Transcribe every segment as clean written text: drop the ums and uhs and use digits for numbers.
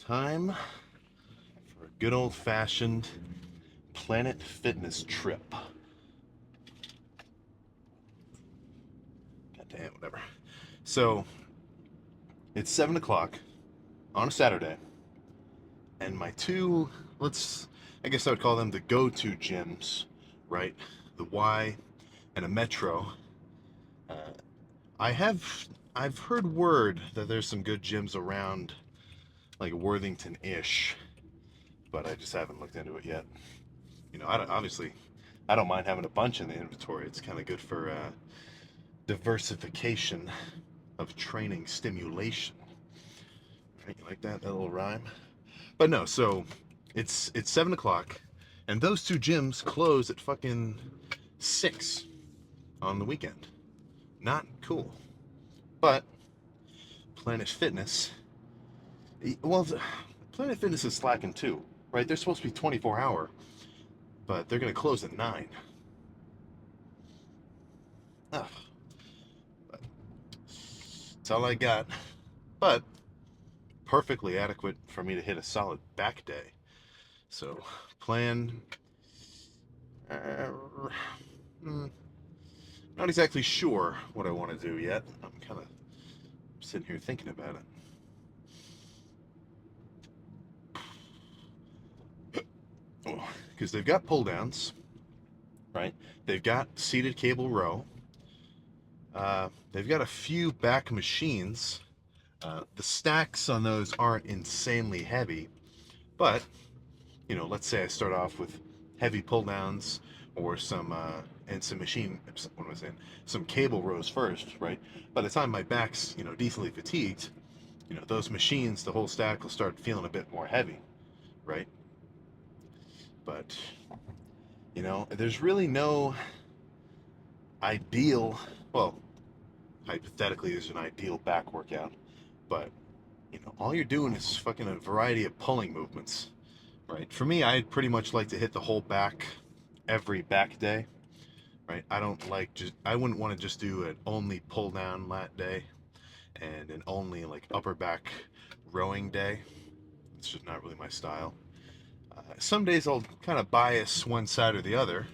Time for a good old-fashioned Planet Fitness trip. Goddamn, whatever. So, it's 7 o'clock on a Saturday, and my two, I guess I would call them the go-to gyms, right? The Y and a Metro. Uh, I have, I've heard word that there's some good gyms around, like Worthington-ish, but I just haven't looked into it yet. Obviously, I don't mind having a bunch in the inventory. It's kind of good for diversification of training stimulation. Right? You like that little rhyme? But no, so it's 7 o'clock, and those two gyms close at fucking 6 on the weekend. Not cool. But Planet Fitness, well, Planet Fitness is slacking too, right? They're supposed to be 24-hour, but they're gonna close at 9. Ugh. But that's all I got. But perfectly adequate for me to hit a solid back day. So, plan. Uh, Not exactly sure what I want to do yet. I'm kind of sitting here thinking about it. Because they've got pull downs, right? They've got seated cable row. They've got a few back machines. The stacks on those aren't insanely heavy, but let's say I start off with heavy pull downs or some and some machine. What am I saying? Some cable rows first, right? By the time my back's decently fatigued, those machines, the whole stack will start feeling a bit more heavy, right? But there's really no ideal. Well, hypothetically, there's an ideal back workout, but all you're doing is fucking a variety of pulling movements, right? For me, I pretty much like to hit the whole back every back day, right? I wouldn't want to just do an only pull down lat day and an only like upper back rowing day. It's just not really my style. Some days I'll kind of bias one side or the other.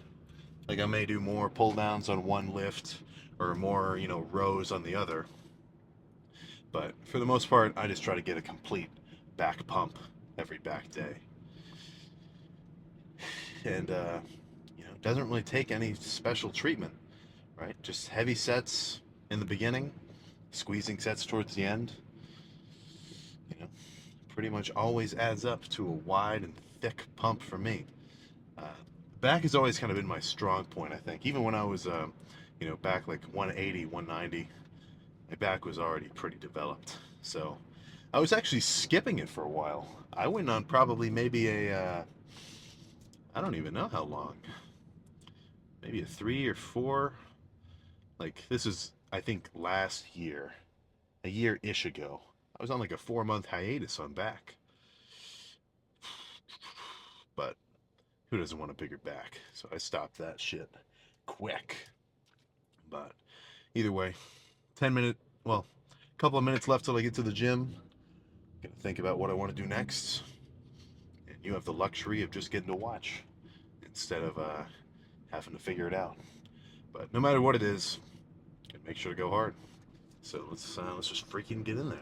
Like I may do more pull downs on one lift or more, rows on the other. But for the most part, I just try to get a complete back pump every back day. And, it doesn't really take any special treatment, right? Just heavy sets in the beginning, squeezing sets towards the end. You know, pretty much always adds up to a wide and thick pump for me. Uh, Back has always kind of been my strong point, I think. Even when I was, back like 180, 190, my back was already pretty developed. So I was actually skipping it for a while. I went on probably maybe I don't even know how long. Maybe a 3 or 4. Like this is, I think, last year, a year-ish ago. I was on like a 4-month hiatus on back. But who doesn't want a bigger back? So I stopped that shit quick. But either way, 10 minute, well, a couple of minutes left till I get to the gym. Gonna think about what I want to do next. And you have the luxury of just getting to watch instead of having to figure it out. But no matter what it is, make sure to go hard. So let's just freaking get in there.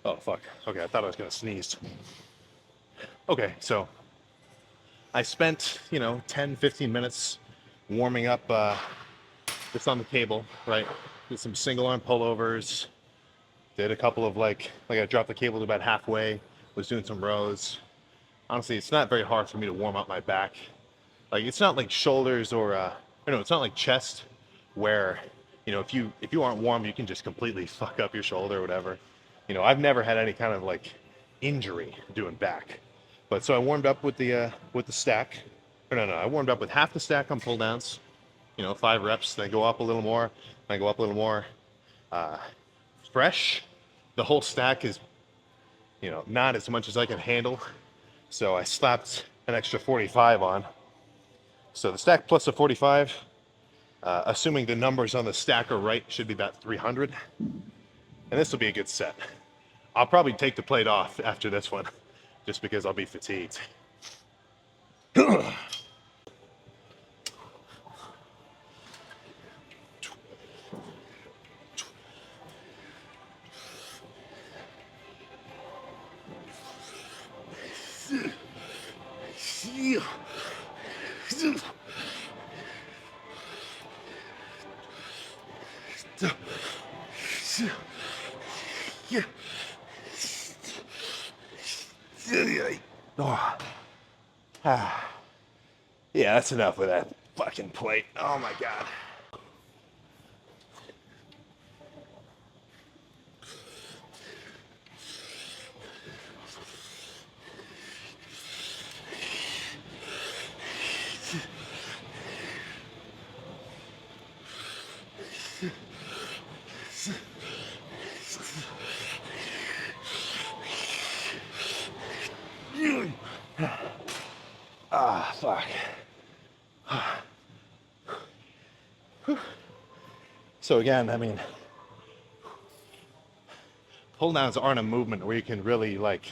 Oh fuck. Okay, I thought I was gonna sneeze. Okay, so I spent 10, 15 minutes warming up just on the cable, right? Did some single arm pullovers. Did a couple of like I dropped the cable to about halfway. Was doing some rows. Honestly, it's not very hard for me to warm up my back. Like it's not like shoulders or no, it's not like chest where if you aren't warm, you can just completely fuck up your shoulder or whatever. I've never had any kind of like injury doing back. But so I warmed up with the stack. Or no, I warmed up with half the stack on pull downs. 5 reps, then go up a little more, then go up a little more. Uh, Fresh. The whole stack is not as much as I can handle. So I slapped an extra 45 on. So the stack plus a 45, assuming the numbers on the stack are right, should be about 300. And this will be a good set. I'll probably take the plate off after this one, just because I'll be fatigued. Oh. Yeah, that's enough with that fucking plate. Oh my god. Ah, fuck. So again, I mean, pull downs aren't a movement where you can really like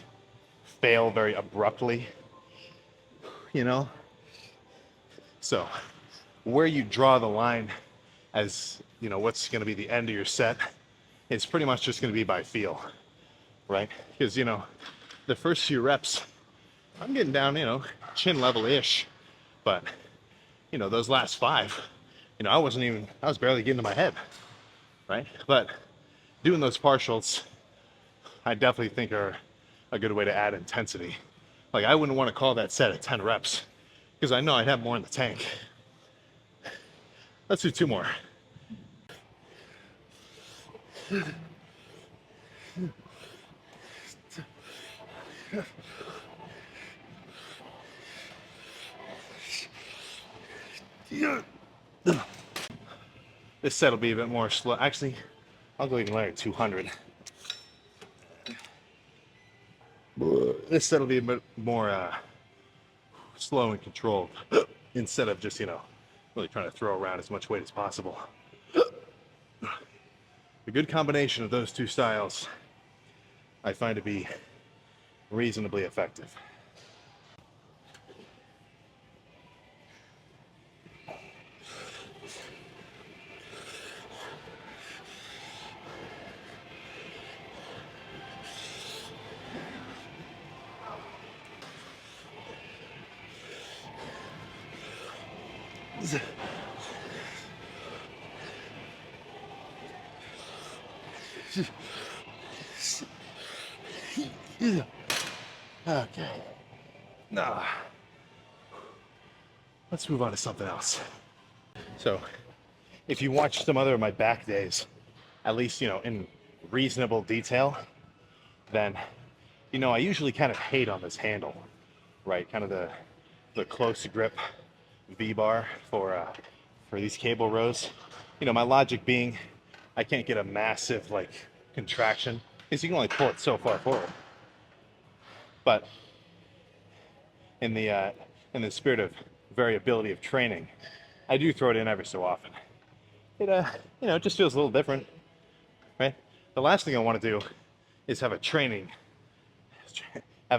fail very abruptly, you know? So where you draw the line as, you know, what's going to be the end of your set, it's pretty much just going to be by feel, right? Because, you know, the first few reps, I'm getting down, you know, chin level-ish, but, you know, those last 5, you know, I was barely getting to my head, right? But doing those partials, I definitely think are a good way to add intensity. Like, I wouldn't want to call that set at 10 reps because I know I'd have more in the tank. Let's do 2 more. This set will be a bit more slow. Actually, I'll go even later, 200. This set will be a bit more slow and controlled instead of just, you know, really trying to throw around as much weight as possible. A good combination of those 2 styles I find to be reasonably effective. Okay. Nah. Let's move on to something else. So, if you watch some other of my back days, at least, you know, in reasonable detail, then, you know, I usually kind of hate on this handle, right? Kind of the close grip V-bar for these cable rows. You know, my logic being, I can't get a massive like contraction because you can only pull it so far forward. But in the spirit of variability of training, I do throw it in every so often. It you know, it just feels a little different, right? The last thing I want to do is have a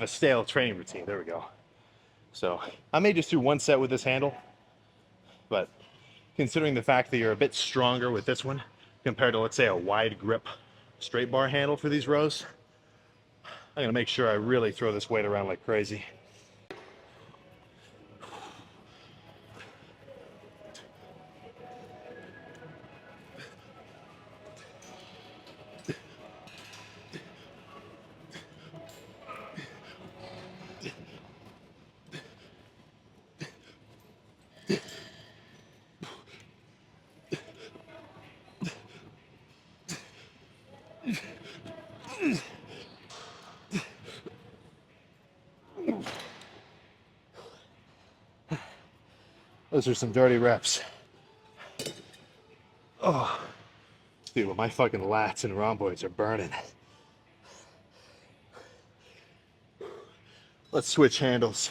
stale training routine. There we go. So I may just do 1 set with this handle, but considering the fact that you're a bit stronger with this one compared to, let's say, a wide grip straight bar handle for these rows, I'm gonna make sure I really throw this weight around like crazy. Those are some dirty reps. Oh, dude, well, my fucking lats and rhomboids are burning. Let's switch handles.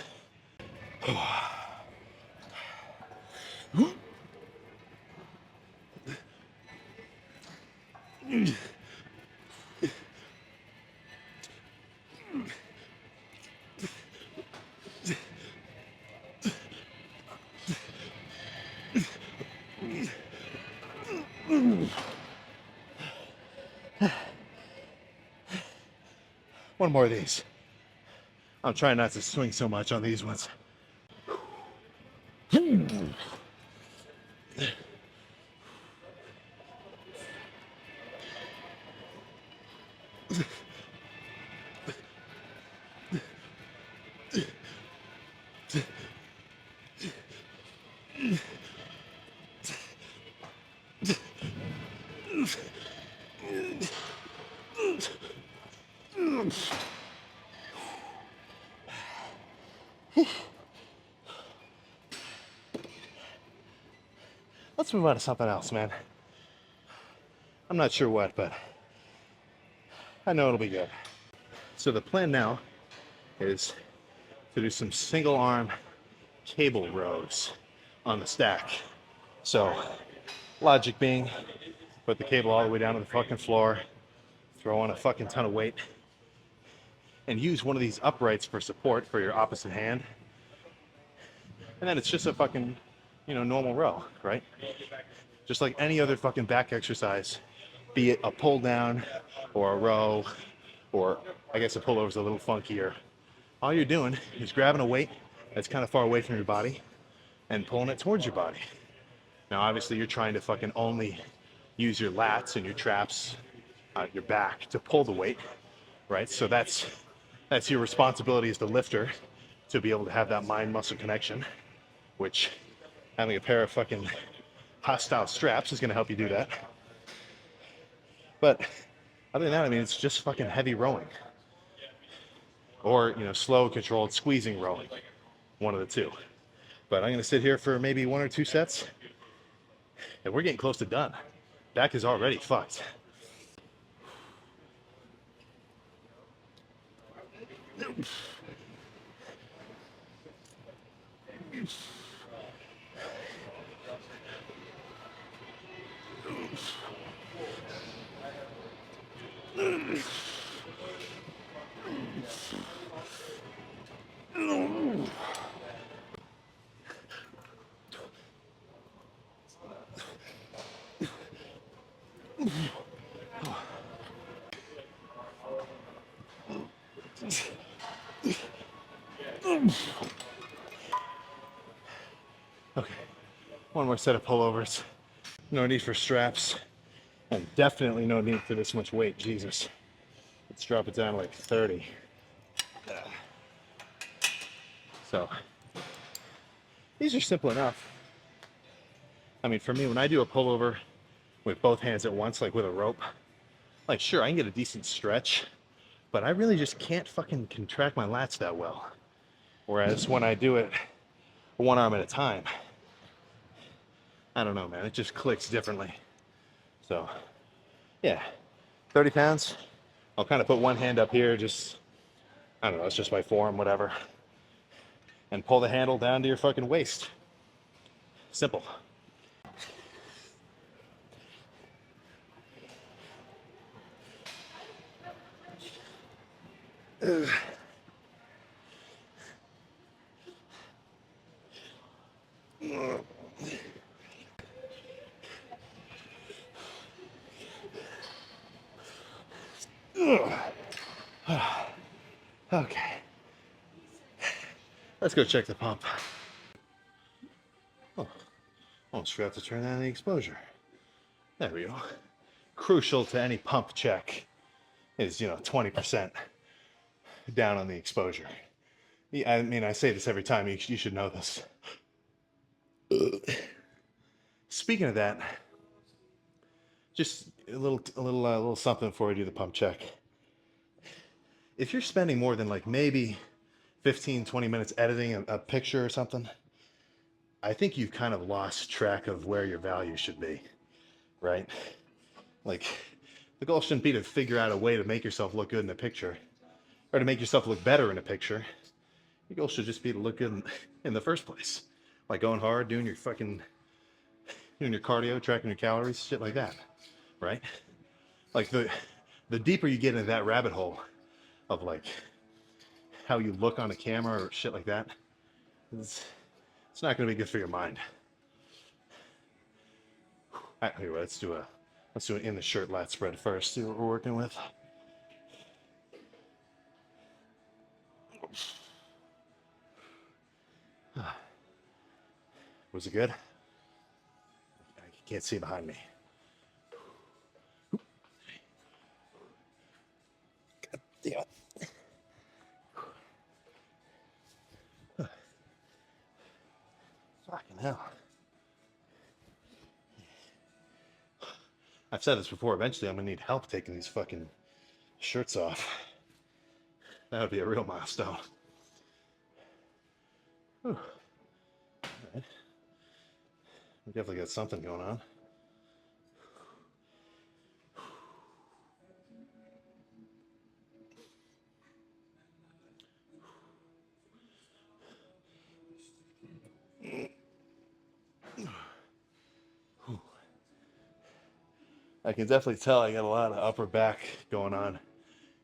One more of these. I'm trying not to swing so much on these ones. Let's move on to something else, man. I'm not sure what, but I know it'll be good. So the plan now is to do some single arm cable rows on the stack. So logic being, put the cable all the way down to the fucking floor, throw on a fucking ton of weight, and use one of these uprights for support for your opposite hand. And then it's just a fucking, normal row, right? Just like any other fucking back exercise, be it a pull down or a row, or I guess a pullover is a little funkier. All you're doing is grabbing a weight that's kind of far away from your body and pulling it towards your body. Now, obviously, you're trying to fucking only use your lats and your traps, your back to pull the weight, right? So that's your responsibility as the lifter to be able to have that mind-muscle connection, which having a pair of fucking hostile straps is going to help you do that. But other than that, I mean, it's just fucking heavy rowing. Or, slow, controlled, squeezing rowing. One of the two. But I'm going to sit here for maybe 1 or 2 sets. And we're getting close to done. Back is already fucked. Okay, one more set of pullovers. No need for straps, and definitely no need for this much weight. Jesus. Let's drop it down to like 30. So, these are simple enough. I mean, for me, when I do a pullover with both hands at once, like with a rope, like sure, I can get a decent stretch, but I really just can't fucking contract my lats that well. Whereas when I do it one arm at a time, I don't know, man, it just clicks differently. So, yeah, 30 pounds. I'll kind of put one hand up here, just, I don't know, it's just my forearm, whatever. And pull the handle down to your fucking waist. Simple. Ugh. Okay. Let's go check the pump. Oh, almost forgot to turn on the exposure. There we go. Crucial to any pump check is, 20% down on the exposure. Yeah, I mean, I say this every time. You should know this. Speaking of that, just a little something before we do the pump check. If you're spending more than like maybe 15, 20 minutes editing a picture or something, I think you've kind of lost track of where your value should be, right? Like, the goal shouldn't be to figure out a way to make yourself look good in a picture or to make yourself look better in a picture. Your goal should just be to look good in the first place. Like going hard, doing your cardio, tracking your calories, shit like that, right? Like the deeper you get into that rabbit hole of like how you look on a camera or shit like that, it's not going to be good for your mind. Anyway, let's do an in the shirt lat spread first. See what we're working with. Was it good? I can't see behind me. God damn it. Fucking hell. I've said this before, eventually I'm gonna need help taking these fucking shirts off. That would be a real milestone. Whew. All right. We definitely got something going on. I can definitely tell I got a lot of upper back going on,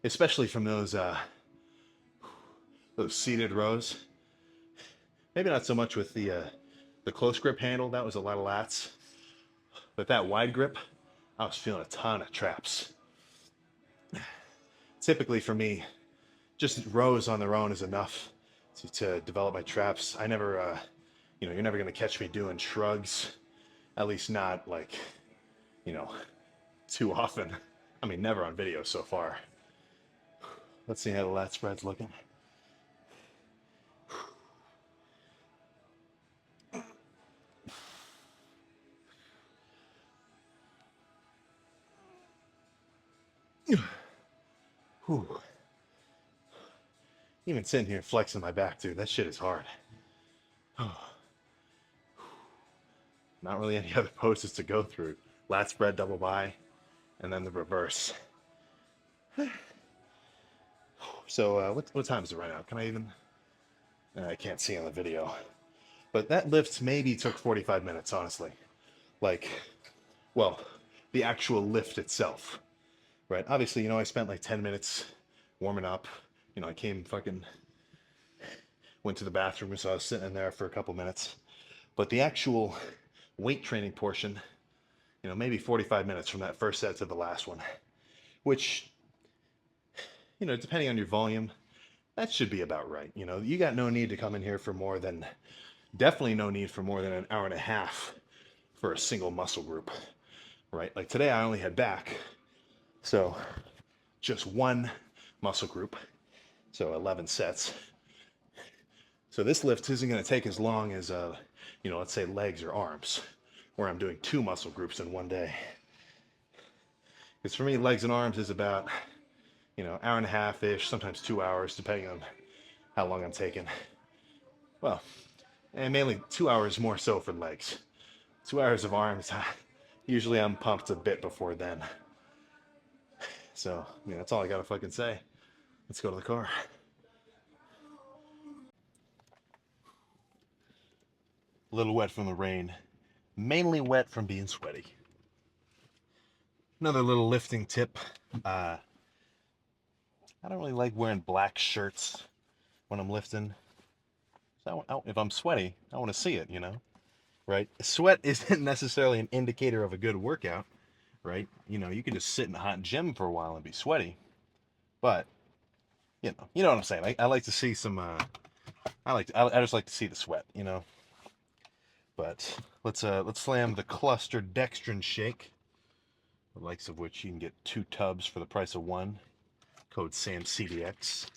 especially from those seated rows. Maybe not so much with the close grip handle. That was a lot of lats, but that wide grip, I was feeling a ton of traps. Typically for me, just rows on their own is enough to develop my traps. I never, you're never gonna catch me doing shrugs, at least not like, you know, too often. I mean, never on video so far. Let's see how the lat spread's looking. Whew. Even sitting here flexing my back, dude, that shit is hard. Not really any other poses to go through. Lat spread, double by, and then the reverse. So what time is it right now? Can I even? I can't see on the video. But that lift maybe took 45 minutes, honestly. Like, well, the actual lift itself, right? Obviously, I spent like 10 minutes warming up. I went to the bathroom, so I was sitting in there for a couple minutes. But the actual weight training portion, maybe 45 minutes from that first set to the last one, which, depending on your volume, that should be about right. You got no need to come in here for definitely no need for more than an hour and a half for a single muscle group, right? Like today I only had back, so just one muscle group, so 11 sets. So this lift isn't going to take as long as, let's say legs or arms, where I'm doing two muscle groups in one day. Because for me, legs and arms is about, hour and a half-ish, sometimes 2 hours, depending on how long I'm taking. Well, and mainly 2 hours more so for legs. 2 hours of arms, usually I'm pumped a bit before then. So, that's all I gotta fucking say. Let's go to the car. A little wet from the rain. Mainly wet from being sweaty. Another little lifting tip. I don't really like wearing black shirts when I'm lifting. So if I'm sweaty, I want to see it, right? Sweat isn't necessarily an indicator of a good workout, right? You can just sit in a hot gym for a while and be sweaty, but you know what I'm saying. I like to see some. I just like to see the sweat, But let's slam the cluster dextrin shake, the likes of which you can get 2 tubs for the price of 1. Code SAMCDX.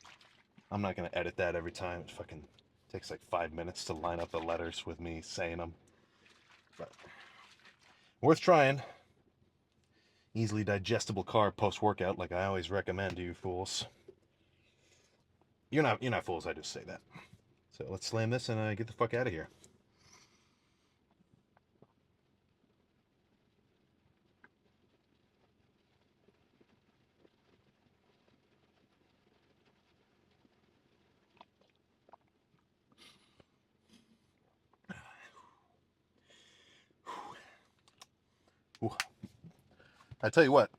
I'm not gonna edit that every time. It fucking takes like 5 minutes to line up the letters with me saying them. But worth trying. Easily digestible carb post-workout, like I always recommend to you fools. You're not fools, I just say that. So let's slam this and get the fuck out of here. Ooh. I tell you what,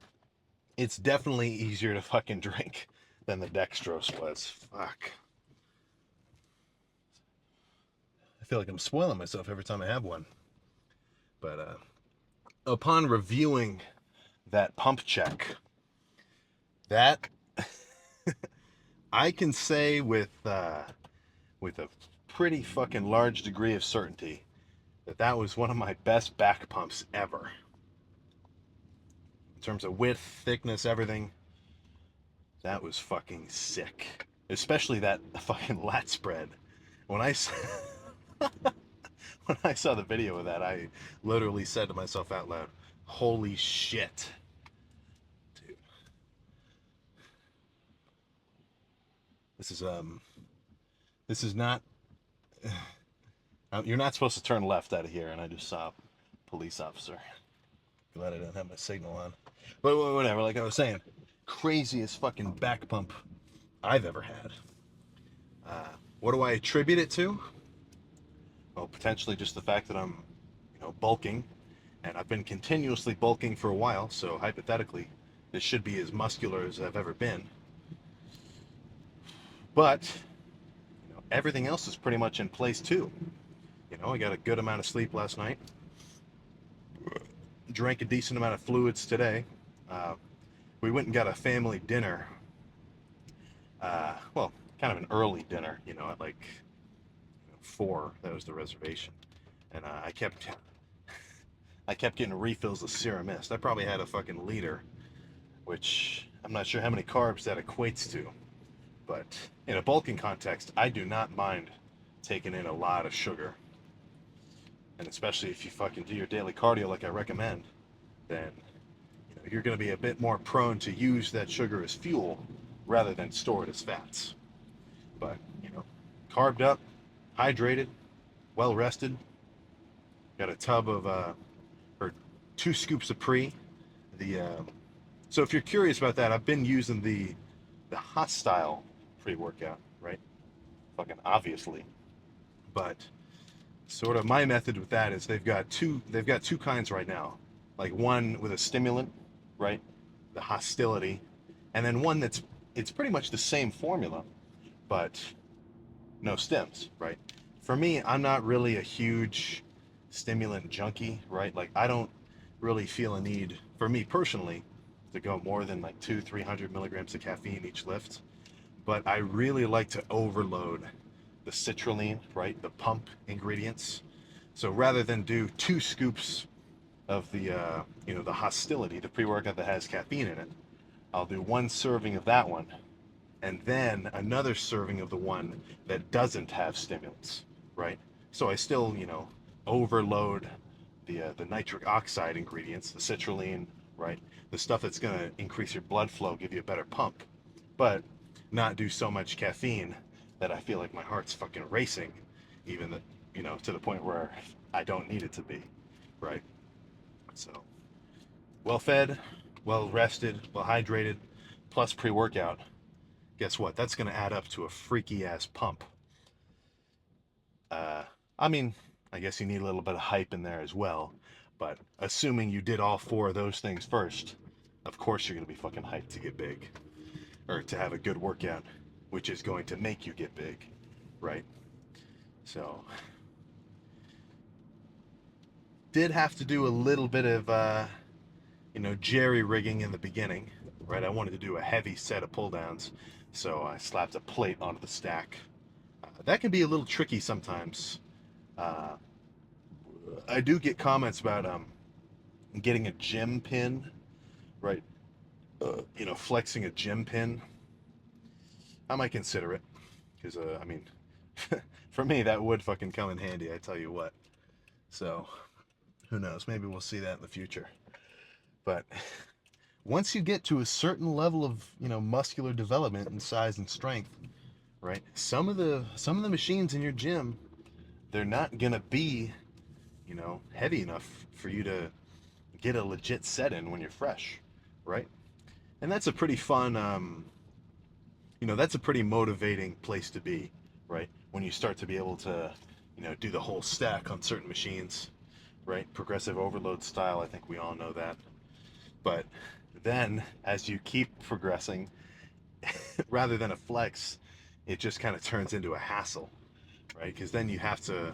it's definitely easier to fucking drink than the dextrose was. Fuck. I feel like I'm spoiling myself every time I have one. But upon reviewing that pump check, that I can say with a pretty fucking large degree of certainty that that was one of my best back pumps ever. In terms of width, thickness, everything, that was fucking sick. Especially that fucking lat spread. When I when I saw the video of that, I literally said to myself out loud, "Holy shit, dude! This is this is not. You're not supposed to turn left out of here." And I just saw a police officer. Glad I didn't have my signal on. But whatever. Like I was saying, craziest fucking back pump I've ever had. What do I attribute it to? Well, potentially just the fact that I'm, bulking, and I've been continuously bulking for a while. So hypothetically, this should be as muscular as I've ever been. But everything else is pretty much in place too. I got a good amount of sleep last night. Drank a decent amount of fluids today. We went and got a family dinner. Well, kind of an early dinner, at like 4. That was the reservation, and I kept getting refills of Serum Mist. I probably had a fucking liter, which I'm not sure how many carbs that equates to. But in a bulking context, I do not mind taking in a lot of sugar. And especially if you fucking do your daily cardio like I recommend, then you're going to be a bit more prone to use that sugar as fuel rather than store it as fats. But, carved up, hydrated, well rested. Got a tub of, or 2 scoops of pre. So if you're curious about that, I've been using the Hostile pre-workout, right? Fucking obviously. But sort of my method with that is they've got two kinds right now. Like one with a stimulant, right? The Hostility, and then one it's pretty much the same formula, but no stims, right? For me, I'm not really a huge stimulant junkie, right? Like I don't really feel a need, for me personally, to go more than like 200-300 milligrams of caffeine each lift. But I really like to overload the citrulline, right? The pump ingredients. So rather than do 2 scoops of the the Hostility, the pre-workout that has caffeine in it, I'll do 1 serving of that one, and then another serving of the one that doesn't have stimulants, right? So I still overload the nitric oxide ingredients, the citrulline, right? The stuff that's gonna increase your blood flow, give you a better pump, but not do so much caffeine that I feel like my heart's fucking racing, even that to the point where I don't need it to be, right? So, well fed, well rested, well hydrated, plus pre-workout. Guess what? That's going to add up to a freaky ass pump. I mean, I guess you need a little bit of hype in there as well. But assuming you did all 4 of those things first, of course you're going to be fucking hyped to get big, or to have a good workout, which is going to make you get big, right? So, did have to do a little bit of jerry rigging in the beginning, right? I wanted to do a heavy set of pull downs, so I slapped a plate onto the stack. That can be a little tricky sometimes. I do get comments about getting a gym pin, right? Flexing a gym pin. I might consider it, because I mean, for me that would fucking come in handy. I tell you what. So, who knows? Maybe we'll see that in the future. But once you get to a certain level of muscular development and size and strength, right? Some of the machines in your gym, they're not gonna be heavy enough for you to get a legit set in when you're fresh, right? And that's a pretty fun that's a pretty motivating place to be, right? When you start to be able to do the whole stack on certain machines, right? Progressive overload style, I think we all know that. But then as you keep progressing, rather than a flex, it just kind of turns into a hassle, right? Because then you have to,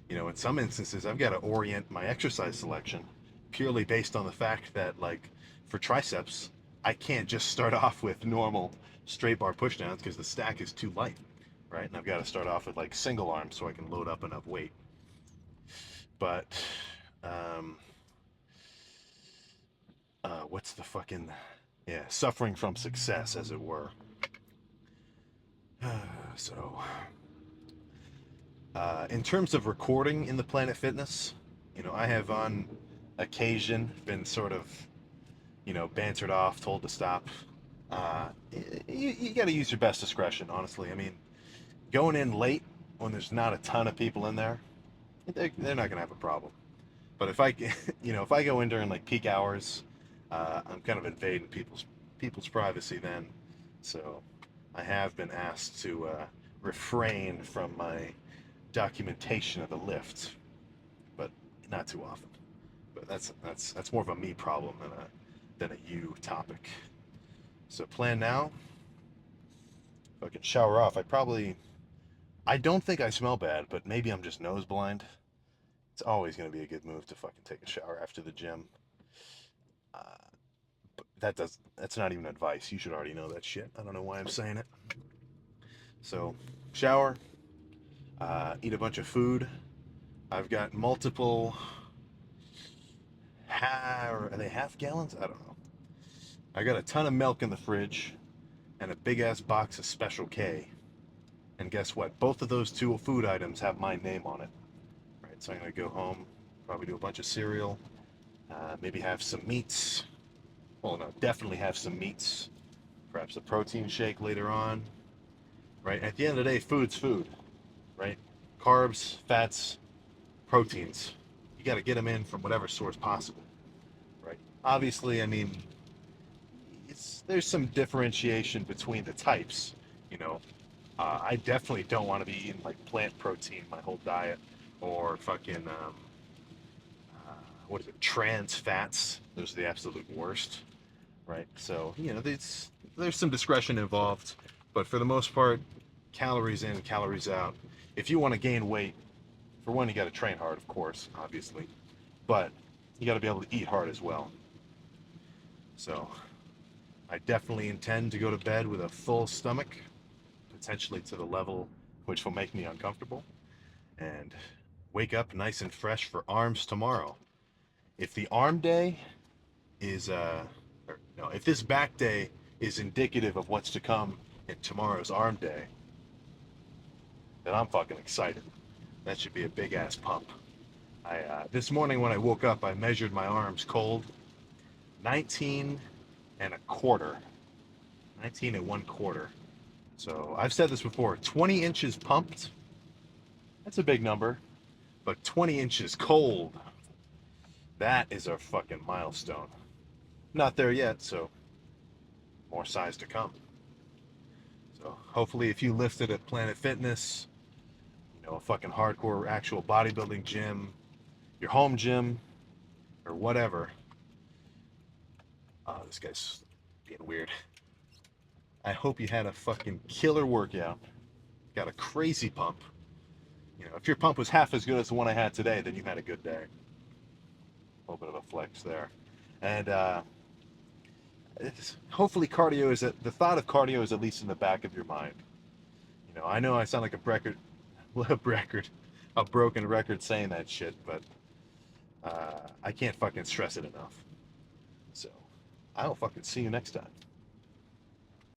in some instances, I've got to orient my exercise selection purely based on the fact that, like, for triceps, I can't just start off with normal straight bar pushdowns because the stack is too light, right? And I've got to start off with like single arm so I can load up enough weight. But um, what's the fucking, yeah, suffering from success, as it were. So, in terms of recording in the Planet Fitness, I have on occasion been sort of, bantered off, told to stop. Uh, you got to use your best discretion, honestly. I mean, going in late when there's not a ton of people in there, they're not gonna have a problem. But if I, if I go in during like peak hours, I'm kind of invading people's privacy then. So I have been asked to refrain from my documentation of the lift, but not too often. But that's more of a me problem than a you topic. So plan now. If I can shower off, I don't think I smell bad, but maybe I'm just nose blind. It's always going to be a good move to fucking take a shower after the gym. Uh, but that's not even advice. You should already know that shit. I don't know why I'm saying it. So, shower, eat a bunch of food. I've got multiple, are they half gallons? I don't know. I got a ton of milk in the fridge and a big ass box of Special K. And guess what? Both of those two food items have my name on it. Right, so I'm gonna go home, probably do a bunch of cereal, maybe have some meats. Well, no, definitely have some meats. Perhaps a protein shake later on. Right? At the end of the day, food's food. Right? Carbs, fats, proteins. You got to get them in from whatever source possible. Right? Obviously, I mean, there's some differentiation between the types. You know, I definitely don't want to be eating like plant protein my whole diet, or fucking what is it? Trans fats. Those are the absolute worst. Right? So there's some discretion involved, but for the most part, calories in, calories out. If you want to gain weight, for one, you got to train hard, of course, obviously, but you got to be able to eat hard as well. So I definitely intend to go to bed with a full stomach, potentially to the level which will make me uncomfortable, and wake up nice and fresh for arms tomorrow. If the arm day is or, no, if this back day is indicative of what's to come in tomorrow's arm day, then I'm fucking excited. That should be a big ass pump. This morning when I woke up, I measured my arms cold, 19 and a quarter, 19 and 1/4. So I've said this before, 20 inches pumped, that's a big number, but 20 inches cold, that is a fucking milestone. Not there yet, so more size to come. So hopefully if you lifted at Planet Fitness, a fucking hardcore actual bodybuilding gym, your home gym, or whatever. Oh, this guy's being weird. I hope you had a fucking killer workout. Got a crazy pump. If your pump was half as good as the one I had today, then you had a good day. A little bit of a flex there. And hopefully cardio is the thought of cardio is at least in the back of your mind. I know I sound like a broken record saying that shit, but I can't fucking stress it enough. So I'll fucking see you next time.